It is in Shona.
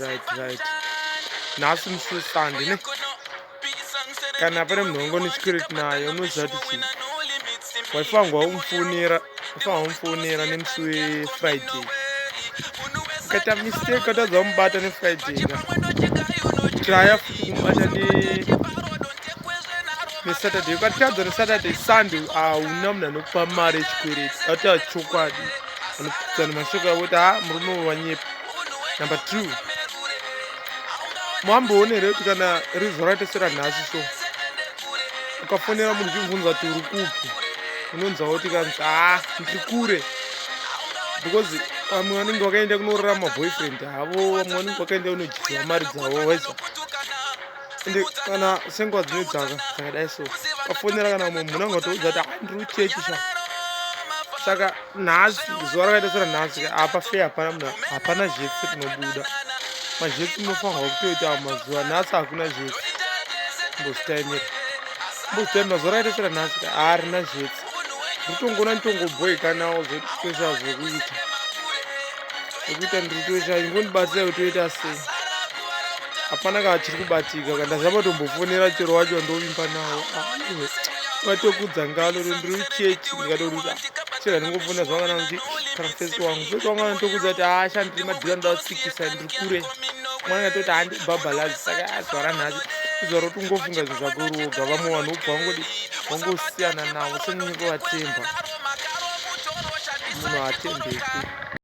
right. Nhasi mususandi ne kana pane munhu wangoni security naye unoziva kuti waifangwa umfonera nemusi wefriday ukaita mistake ukatadza kumubata nefriday ka traya futi kumubata nesaturday ukatadza nesaturday sunday hauna munhu anokupa mari yechikwereti ataura chokwadi anoputsa nemashoko avo kuti murume wanyepa. Number 2, mwamboonere kuti kana rizuva raita seranhasi so ukafonera munhu uchimubvunza kuti uri kupi unonzwa kuti kanzi ndiri kure because vamwe vanenge vakaenda kunorora maboyfriend avo, vamwe vanenge vakaenda kunodyiwa mari dzavo weza ende kana senguva dzine dzakadai so ukafonera kana mumwe munhu angatoudza kuti ndiri kuchechi sha. Saka nhasi zuva rakaita seranhasi hapafei, hapana zvetsi rinobuda. Mazvetsi munofanirwa kutoita mazuva nhasi hakuna zvetsi. Mbozvitaimira zuva rakaita seranhasi harina zvetsi, ndotongona nditongobhoikanawo zvotosha zvekuita ndiri ingondibatsira kutoita sei, hapana kana chiri kubatika kana ndazama tombofonera chero wacho ndovimba nawo vatokudza ngalo ndiri kuchechi ndikatoruta chega ndingofonera zvanga nanguti kana fesi wangu anotokudza kuti ashandiri madhira ndasikisa ndiri kure mwana atoti handibhabhalazi. Saka zuva ranhasi izuva rotungofunga zvinhu zvako roga, vamwe vanhu ubva wangosiyana navo senyiko vatemba munhu hatembeki.